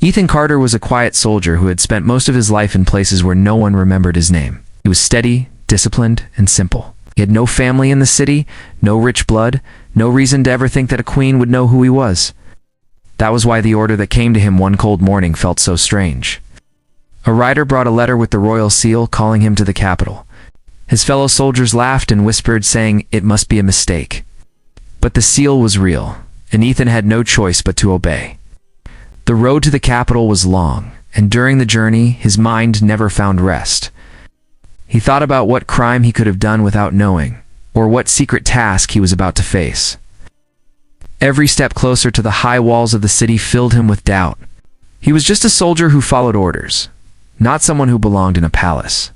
Ethan Carter was a quiet soldier who had spent most of his life in places where no one remembered his name. He was steady, disciplined, and simple. He had no family in the city, no rich blood, no reason to ever think that a queen would know who he was. That was why the order that came to him one cold morning felt so strange. A rider brought a letter with the royal seal calling him to the capital. His fellow soldiers laughed and whispered, saying it must be a mistake. But the seal was real, and Ethan had no choice but to obey. The road to the capital was long, and during the journey, his mind never found rest. He thought about what crime he could have done without knowing, or what secret task he was about to face. Every step closer to the high walls of the city filled him with doubt. He was just a soldier who followed orders, not someone who belonged in a palace.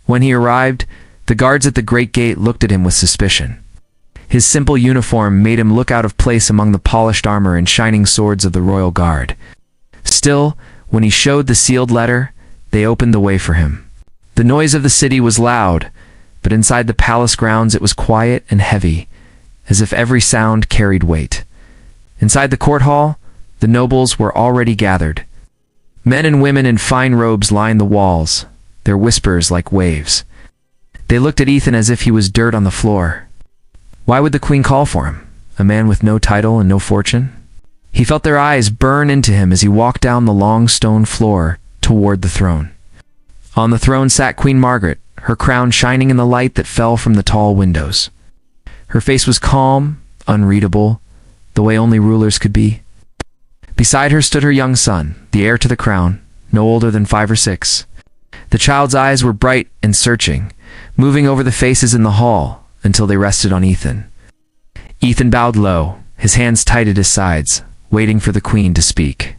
When he arrived, the guards at the great gate looked at him with suspicion. His simple uniform made him look out of place among the polished armor and shining swords of the royal guard. Still, when he showed the sealed letter, they opened the way for him. The noise of the city was loud, but inside the palace grounds it was quiet and heavy, as if every sound carried weight. Inside the court hall, the nobles were already gathered. Men and women in fine robes lined the walls, their whispers like waves. They looked at Ethan as if he was dirt on the floor. Why would the queen call for him, a man with no title and no fortune? He felt their eyes burn into him as he walked down the long stone floor toward the throne. On the throne sat Queen Margaret, her crown shining in the light that fell from the tall windows. Her face was calm, unreadable, the way only rulers could be. Beside her stood her young son, the heir to the crown, no older than 5 or 6. The child's eyes were bright and searching, moving over the faces in the hall until they rested on Ethan. Ethan bowed low, his hands tight at his sides, waiting for the queen to speak.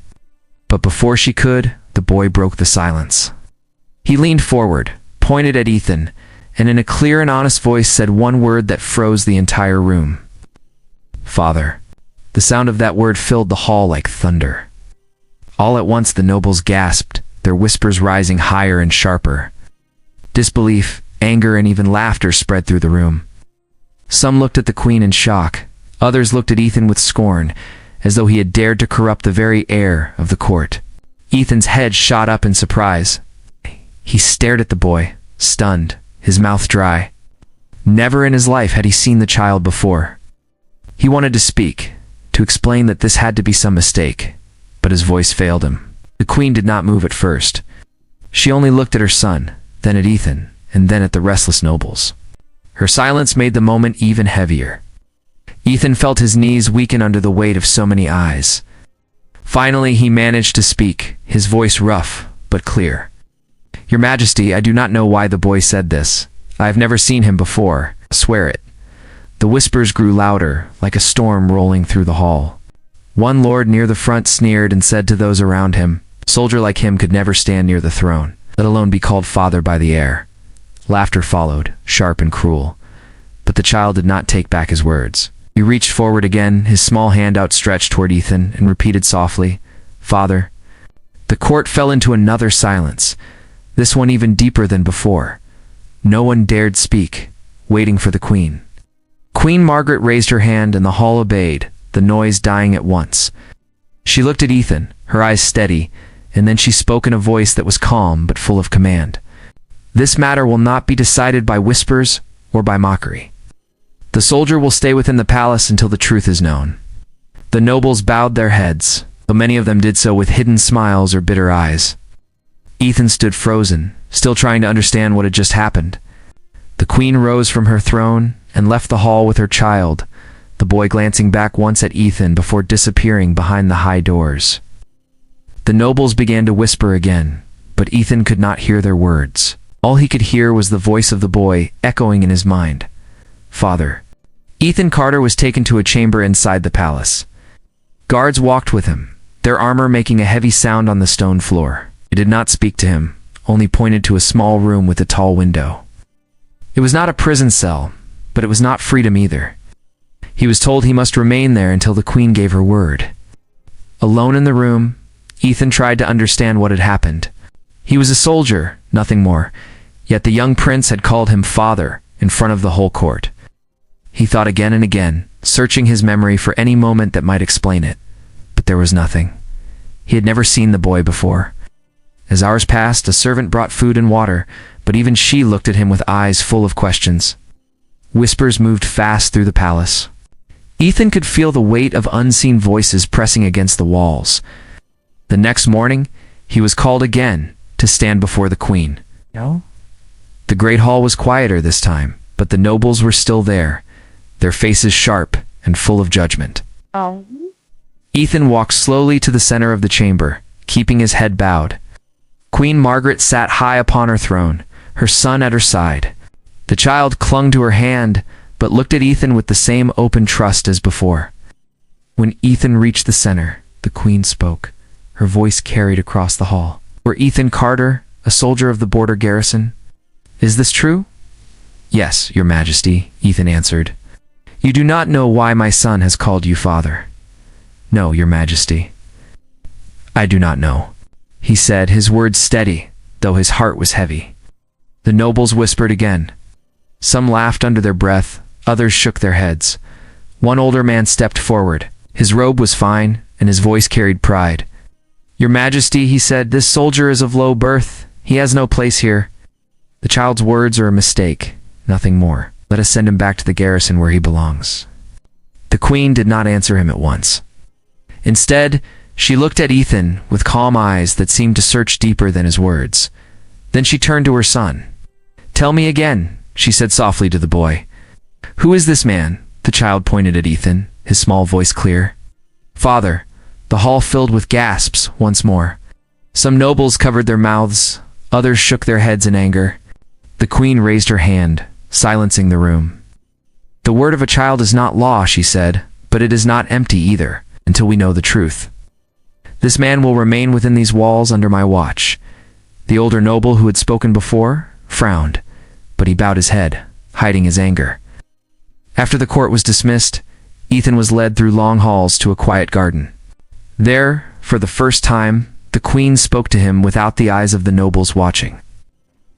But before she could, the boy broke the silence. He leaned forward, pointed at Ethan, and in a clear and honest voice said one word that froze the entire room. Father. The sound of that word filled the hall like thunder. All at once the nobles gasped, their whispers rising higher and sharper. Disbelief, anger, and even laughter spread through the room. Some looked at the queen in shock. Others looked at Ethan with scorn, as though he had dared to corrupt the very air of the court. Ethan's head shot up in surprise. He stared at the boy, stunned, his mouth dry. Never in his life had he seen the child before. He wanted to speak, to explain that this had to be some mistake, but his voice failed him. The queen did not move at first. She only looked at her son, then at Ethan, and then at the restless nobles. Her silence made the moment even heavier. Ethan felt his knees weaken under the weight of so many eyes. Finally, he managed to speak, his voice rough but clear. Your Majesty, I do not know why the boy said this. I have never seen him before. Swear it. The whispers grew louder, like a storm rolling through the hall. One lord near the front sneered and said to those around him, a soldier like him could never stand near the throne, let alone be called father by the heir. Laughter followed, sharp and cruel. But the child did not take back his words. He reached forward again, his small hand outstretched toward Ethan, and repeated softly, Father. The court fell into another silence, this one even deeper than before. No one dared speak, waiting for the queen. Queen Margaret raised her hand and the hall obeyed, the noise dying at once. She looked at Ethan, her eyes steady, and then she spoke in a voice that was calm but full of command. This matter will not be decided by whispers or by mockery. The soldier will stay within the palace until the truth is known. The nobles bowed their heads, though many of them did so with hidden smiles or bitter eyes. Ethan stood frozen, still trying to understand what had just happened. The queen rose from her throne and left the hall with her child, the boy glancing back once at Ethan before disappearing behind the high doors. The nobles began to whisper again, but Ethan could not hear their words. All he could hear was the voice of the boy echoing in his mind. Father. Ethan Carter was taken to a chamber inside the palace. Guards walked with him, their armor making a heavy sound on the stone floor. They did not speak to him, only pointed to a small room with a tall window. It was not a prison cell, but it was not freedom either. He was told he must remain there until the queen gave her word. Alone in the room, Ethan tried to understand what had happened. He was a soldier, nothing more, yet the young prince had called him father in front of the whole court. He thought again and again, searching his memory for any moment that might explain it, but there was nothing. He had never seen the boy before. As hours passed, a servant brought food and water, but even she looked at him with eyes full of questions. Whispers moved fast through the palace. Ethan could feel the weight of unseen voices pressing against the walls. The next morning, he was called again to stand before the queen. No? The great hall was quieter this time, but the nobles were still there, their faces sharp and full of judgment. Oh. Ethan walked slowly to the center of the chamber, keeping his head bowed. Queen Margaret sat high upon her throne, her son at her side. The child clung to her hand, but looked at Ethan with the same open trust as before. When Ethan reached the center, the queen spoke. Her voice carried across the hall. "Were Ethan Carter, a soldier of the border garrison? Is this true?" "Yes, your majesty," Ethan answered. "You do not know why my son has called you father?" "No, your majesty." "I do not know," he said, his words steady, though his heart was heavy. The nobles whispered again. Some laughed under their breath, others shook their heads. One older man stepped forward. His robe was fine, and his voice carried pride. "Your majesty," he said, "this soldier is of low birth. He has no place here. The child's words are a mistake, nothing more. Let us send him back to the garrison where he belongs." The queen did not answer him at once. Instead, she looked at Ethan with calm eyes that seemed to search deeper than his words. Then she turned to her son. "Tell me again," she said softly to the boy. "Who is this man?" The child pointed at Ethan, his small voice clear. "Father." The hall filled with gasps once more. Some nobles covered their mouths, others shook their heads in anger. The queen raised her hand, silencing the room. "The word of a child is not law," she said, "but it is not empty either, until we know the truth. This man will remain within these walls under my watch." The older noble who had spoken before frowned, but he bowed his head, hiding his anger. After the court was dismissed, Ethan was led through long halls to a quiet garden. There, for the first time, the queen spoke to him without the eyes of the nobles watching.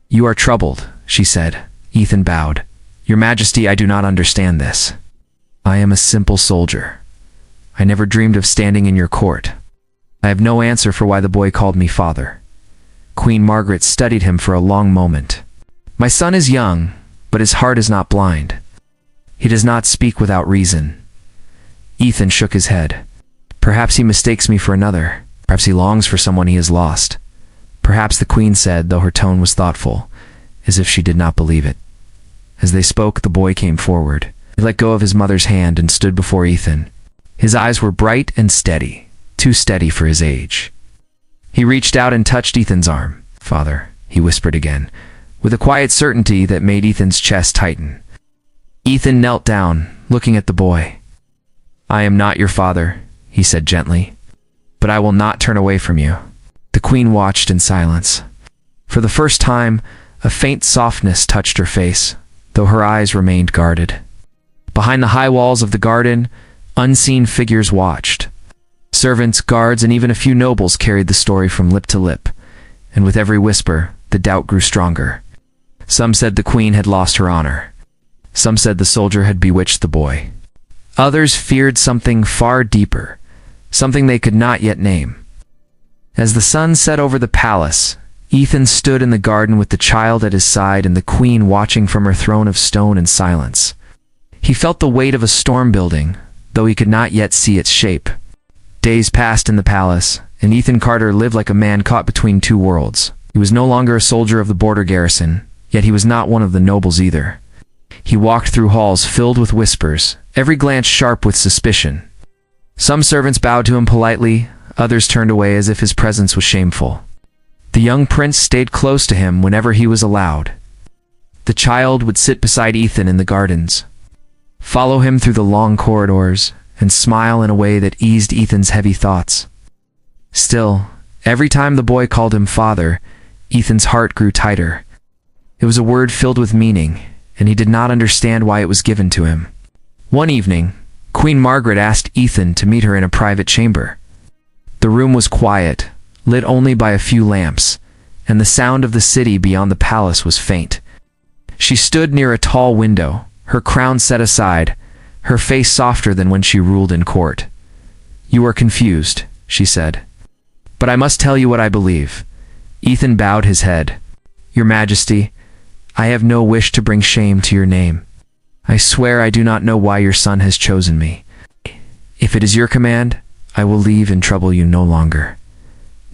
"You are troubled," she said. Ethan bowed. "Your Majesty, I do not understand this. I am a simple soldier. I never dreamed of standing in your court. I have no answer for why the boy called me father." Queen Margaret studied him for a long moment. "My son is young, but his heart is not blind. He does not speak without reason." Ethan shook his head. "Perhaps he mistakes me for another. Perhaps he longs for someone he has lost." "Perhaps," the queen said, though her tone was thoughtful, as if she did not believe it. As they spoke, the boy came forward. He let go of his mother's hand and stood before Ethan. His eyes were bright and steady, too steady for his age. He reached out and touched Ethan's arm. "Father," he whispered again, with a quiet certainty that made Ethan's chest tighten. Ethan knelt down, looking at the boy. "I am not your father," he said gently, "but I will not turn away from you." The queen watched in silence. For the first time, a faint softness touched her face, though her eyes remained guarded. Behind the high walls of the garden, unseen figures watched. Servants, guards, and even a few nobles carried the story from lip to lip, and with every whisper, the doubt grew stronger. Some said the queen had lost her honor. Some said the soldier had bewitched the boy. Others feared something far deeper, something they could not yet name. As the sun set over the palace, Ethan stood in the garden with the child at his side and the queen watching from her throne of stone in silence. He felt the weight of a storm building, though he could not yet see its shape. Days passed in the palace, and Ethan Carter lived like a man caught between two worlds. He was no longer a soldier of the border garrison, yet he was not one of the nobles either. He walked through halls filled with whispers, every glance sharp with suspicion. Some servants bowed to him politely, others turned away as if his presence was shameful. The young prince stayed close to him whenever he was allowed. The child would sit beside Ethan in the gardens, follow him through the long corridors, and smile in a way that eased Ethan's heavy thoughts. Still, every time the boy called him father, Ethan's heart grew tighter. It was a word filled with meaning, and he did not understand why it was given to him. One evening, Queen Margaret asked Ethan to meet her in a private chamber. The room was quiet, lit only by a few lamps, and the sound of the city beyond the palace was faint. She stood near a tall window, her crown set aside, her face softer than when she ruled in court. "You are confused," she said. But I must tell you what I believe." Ethan bowed his head. "Your Majesty, I have no wish to bring shame to your name. I swear I do not know why your son has chosen me. If it is your command, I will leave and trouble you no longer."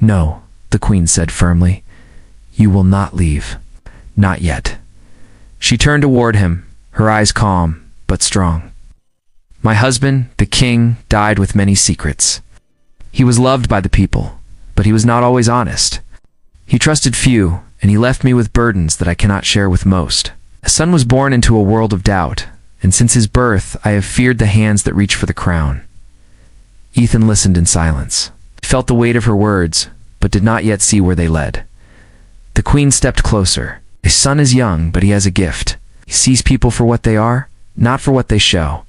"No," the queen said firmly. "You will not leave. Not yet." She turned toward him, her eyes calm, but strong. "My husband, the king, died with many secrets. He was loved by the people, but he was not always honest. He trusted few, and he left me with burdens that I cannot share with most. A son was born into a world of doubt, and since his birth I have feared the hands that reach for the crown." Ethan listened in silence. He felt the weight of her words, but did not yet see where they led. The queen stepped closer. "A son is young, but he has a gift. He sees people for what they are, not for what they show.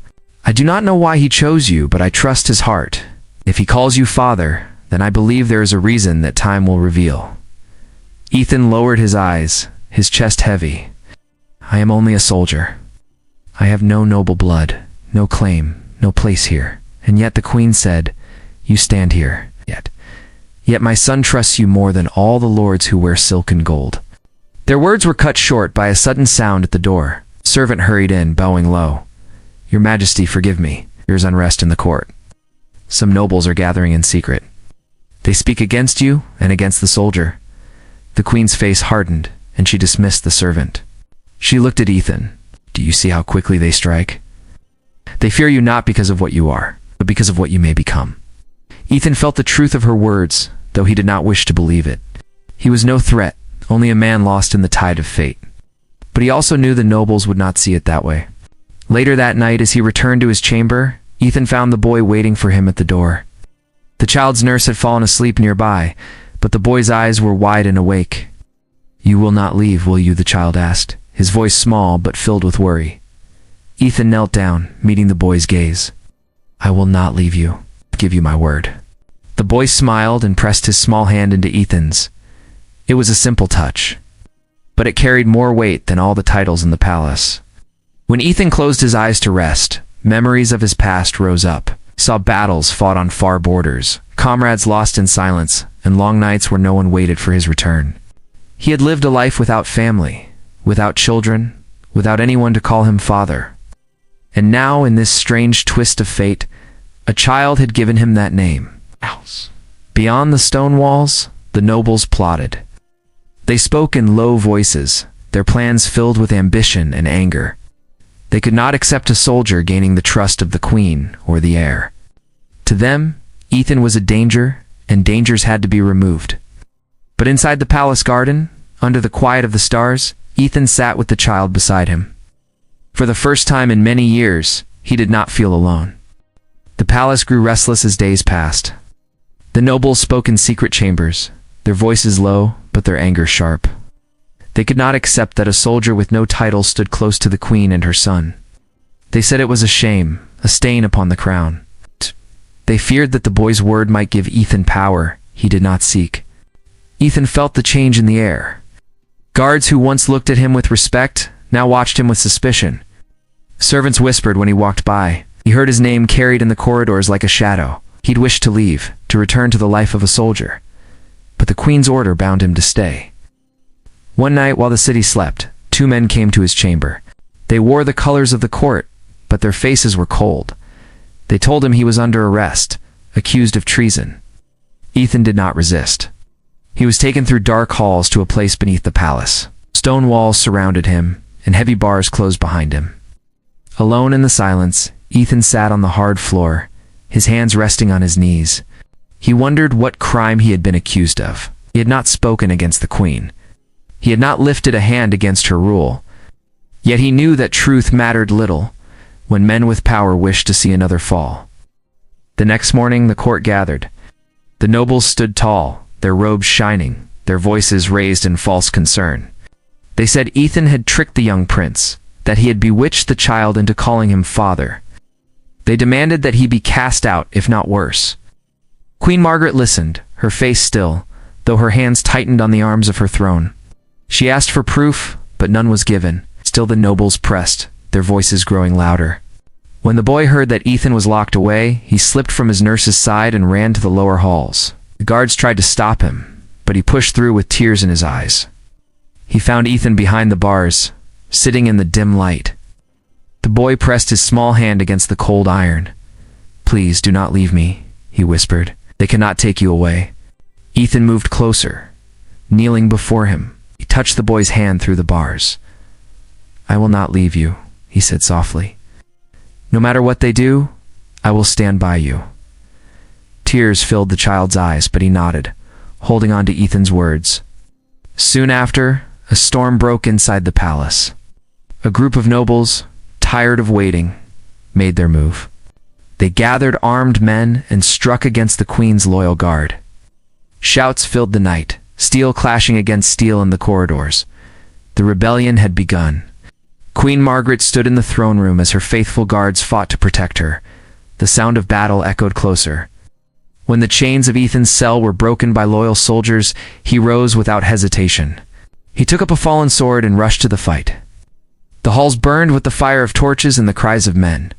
I do not know why he chose you, but I trust his heart. If he calls you father, then I believe there is a reason that time will reveal." Ethan lowered his eyes, his chest heavy. "I am only a soldier. I have no noble blood, no claim, no place here." And yet the queen said, "You stand here, Yet my son trusts you more than all the lords who wear silk and gold." Their words were cut short by a sudden sound at the door. A servant hurried in, bowing low. "Your Majesty, forgive me. There is unrest in the court. Some nobles are gathering in secret. They speak against you and against the soldier." The queen's face hardened, and she dismissed the servant. She looked at Ethan. "Do you see how quickly they strike? They fear you not because of what you are, but because of what you may become." Ethan felt the truth of her words, though he did not wish to believe it. He was no threat, only a man lost in the tide of fate. But he also knew the nobles would not see it that way. Later that night, as he returned to his chamber, Ethan found the boy waiting for him at the door. The child's nurse had fallen asleep nearby, but the boy's eyes were wide and awake. "You will not leave, will you?" the child asked, his voice small but filled with worry. Ethan knelt down, meeting the boy's gaze. "I will not leave you. I give you my word." The boy smiled and pressed his small hand into Ethan's. It was a simple touch, but it carried more weight than all the titles in the palace. When Ethan closed his eyes to rest, memories of his past rose up. He saw battles fought on far borders, comrades lost in silence, and long nights where no one waited for his return. He had lived a life without family, without children, without anyone to call him father. And now, in this strange twist of fate, a child had given him that name. Beyond the stone walls, the nobles plotted. They spoke in low voices, their plans filled with ambition and anger. They could not accept a soldier gaining the trust of the queen or the heir. To them, Ethan was a danger, and dangers had to be removed. But inside the palace garden, under the quiet of the stars, Ethan sat with the child beside him. For the first time in many years, he did not feel alone. The palace grew restless as days passed. The nobles spoke in secret chambers, their voices low, but their anger sharp. They could not accept that a soldier with no title stood close to the queen and her son. They said it was a shame, a stain upon the crown. They feared that the boy's word might give Ethan power he did not seek. Ethan felt the change in the air. Guards who once looked at him with respect now watched him with suspicion. Servants whispered when he walked by. He heard his name carried in the corridors like a shadow. He'd wished to leave, to return to the life of a soldier. But the queen's order bound him to stay. One night while the city slept, 2 men came to his chamber. They wore the colors of the court, but their faces were cold. They told him he was under arrest, accused of treason. Ethan did not resist. He was taken through dark halls to a place beneath the palace. Stone walls surrounded him, and heavy bars closed behind him. Alone in the silence, Ethan sat on the hard floor, his hands resting on his knees. He wondered what crime he had been accused of. He had not spoken against the queen. He had not lifted a hand against her rule. Yet he knew that truth mattered little when men with power wished to see another fall. The next morning the court gathered. The nobles stood tall, their robes shining, their voices raised in false concern. They said Ethan had tricked the young prince, that he had bewitched the child into calling him father. They demanded that he be cast out, if not worse. Queen Margaret listened, her face still, though her hands tightened on the arms of her throne. She asked for proof, but none was given. Still the nobles pressed, their voices growing louder. When the boy heard that Ethan was locked away, he slipped from his nurse's side and ran to the lower halls. The guards tried to stop him, but he pushed through with tears in his eyes. He found Ethan behind the bars, sitting in the dim light. The boy pressed his small hand against the cold iron. "Please do not leave me," he whispered. "They cannot take you away." Ethan moved closer, kneeling before him. He touched the boy's hand through the bars. "I will not leave you," he said softly. "No matter what they do, I will stand by you." Tears filled the child's eyes, but he nodded, holding on to Ethan's words. Soon after, a storm broke inside the palace. A group of nobles, tired of waiting, made their move. They gathered armed men and struck against the queen's loyal guard. Shouts filled the night, steel clashing against steel in the corridors. The rebellion had begun. Queen Margaret stood in the throne room as her faithful guards fought to protect her. The sound of battle echoed closer. When the chains of Ethan's cell were broken by loyal soldiers, he rose without hesitation. He took up a fallen sword and rushed to the fight. The halls burned with the fire of torches and the cries of men.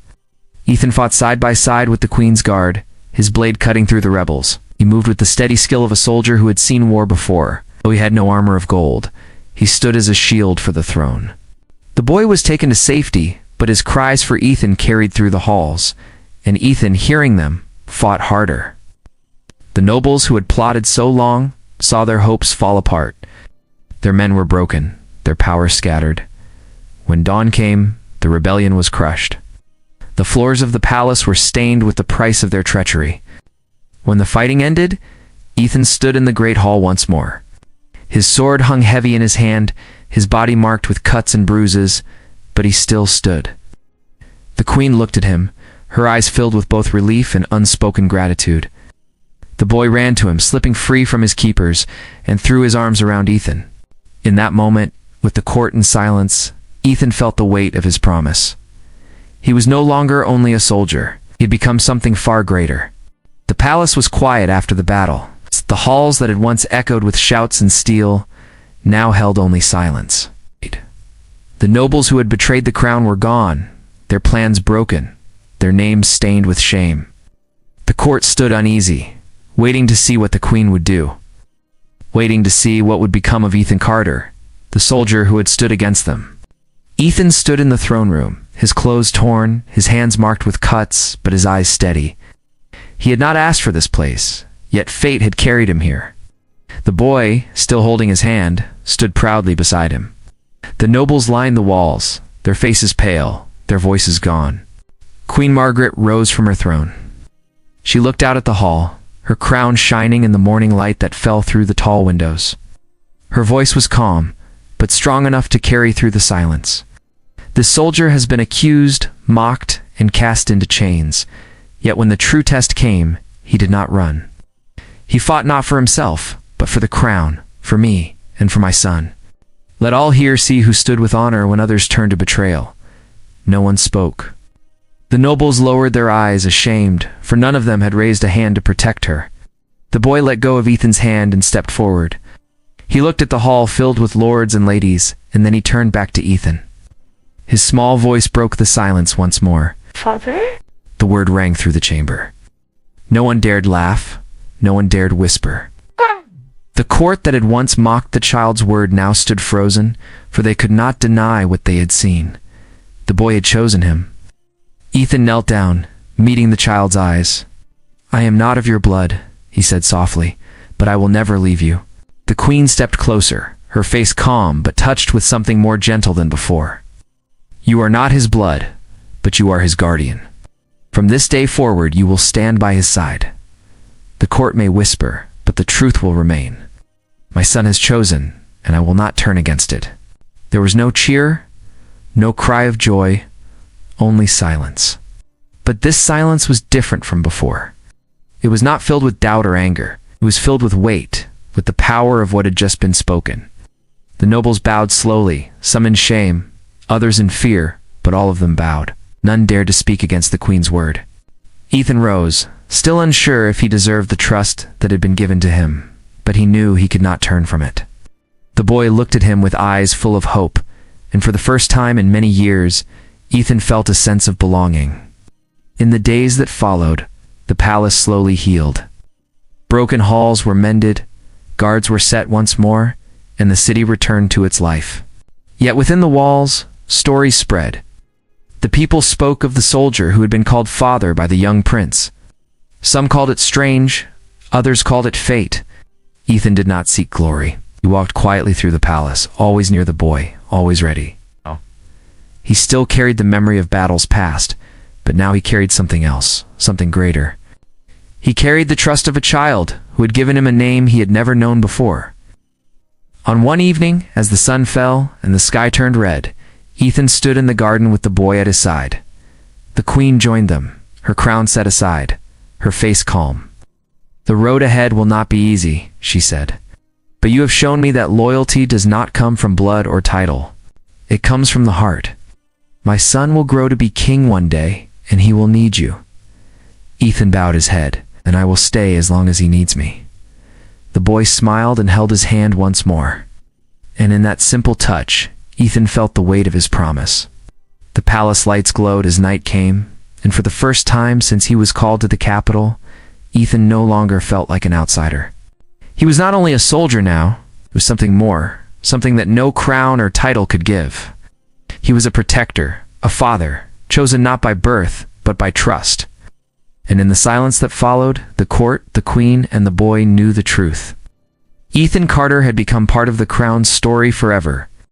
Ethan fought side by side with the queen's guard, his blade cutting through the rebels. He moved with the steady skill of a soldier who had seen war before. Though he had no armor of gold, he stood as a shield for the throne. The boy was taken to safety, but his cries for Ethan carried through the halls, and Ethan, hearing them, fought harder. The nobles who had plotted so long saw their hopes fall apart. Their men were broken, their power scattered. When dawn came, the rebellion was crushed. The floors of the palace were stained with the price of their treachery. When the fighting ended, Ethan stood in the great hall once more. His sword hung heavy in his hand, his body marked with cuts and bruises, but he still stood. The queen looked at him, her eyes filled with both relief and unspoken gratitude. The boy ran to him, slipping free from his keepers, and threw his arms around Ethan. In that moment, with the court in silence, Ethan felt the weight of his promise. He was no longer only a soldier. He had become something far greater. The palace was quiet after the battle. The halls that had once echoed with shouts and steel now held only silence. The nobles who had betrayed the crown were gone, their plans broken, their names stained with shame. The court stood uneasy, waiting to see what the queen would do. Waiting to see what would become of Ethan Carter, the soldier who had stood against them. Ethan stood in the throne room, his clothes torn, his hands marked with cuts, but his eyes steady. He had not asked for this place, yet fate had carried him here. The boy, still holding his hand, stood proudly beside him. The nobles lined the walls, their faces pale, their voices gone. Queen Margaret rose from her throne. She looked out at the hall, her crown shining in the morning light that fell through the tall windows. Her voice was calm, but strong enough to carry through the silence. This soldier has been accused, mocked, and cast into chains, yet when the true test came, he did not run. He fought not for himself, but for the crown, for me, and for my son. Let all here see who stood with honor when others turned to betrayal. No one spoke. The nobles lowered their eyes, ashamed, for none of them had raised a hand to protect her. The boy let go of Ethan's hand and stepped forward. He looked at the hall filled with lords and ladies, and then he turned back to Ethan. His small voice broke the silence once more. "Father?" The word rang through the chamber. No one dared laugh. No one dared whisper. The court that had once mocked the child's word now stood frozen, for they could not deny what they had seen. The boy had chosen him. Ethan knelt down, meeting the child's eyes. "I am not of your blood," he said softly, "but I will never leave you." The queen stepped closer, her face calm but touched with something more gentle than before. "You are not his blood, but you are his guardian. From this day forward you will stand by his side. The court may whisper, but the truth will remain. My son has chosen, and I will not turn against it." There was no cheer, no cry of joy, only silence. But this silence was different from before. It was not filled with doubt or anger. It was filled with weight, with the power of what had just been spoken. The nobles bowed slowly, some in shame, others in fear, but all of them bowed. None dared to speak against the queen's word. Ethan rose, still unsure if he deserved the trust that had been given to him, but he knew he could not turn from it. The boy looked at him with eyes full of hope, and for the first time in many years, Ethan felt a sense of belonging. In the days that followed, the palace slowly healed. Broken halls were mended, guards were set once more, and the city returned to its life. Yet within the walls, stories spread. The people spoke of the soldier who had been called father by the young prince. Some called it strange, others called it fate. Ethan did not seek glory. He walked quietly through the palace, always near the boy, always ready. He still carried the memory of battles past, but now he carried something else, something greater. He carried the trust of a child who had given him a name he had never known before. On one evening, as the sun fell and the sky turned red, Ethan stood in the garden with the boy at his side. The queen joined them, her crown set aside, her face calm. "The road ahead will not be easy," she said. "But you have shown me that loyalty does not come from blood or title. It comes from the heart. My son will grow to be king one day, and he will need you." Ethan bowed his head, "And I will stay as long as he needs me." The boy smiled and held his hand once more. And in that simple touch, Ethan felt the weight of his promise. The palace lights glowed as night came, and for the first time since he was called to the capital, Ethan no longer felt like an outsider. He was not only a soldier now, it was something more, something that no crown or title could give. He was a protector, a father, chosen not by birth, but by trust. And in the silence that followed, the court, the queen, and the boy knew the truth. Ethan Carter had become part of the crown's story forever,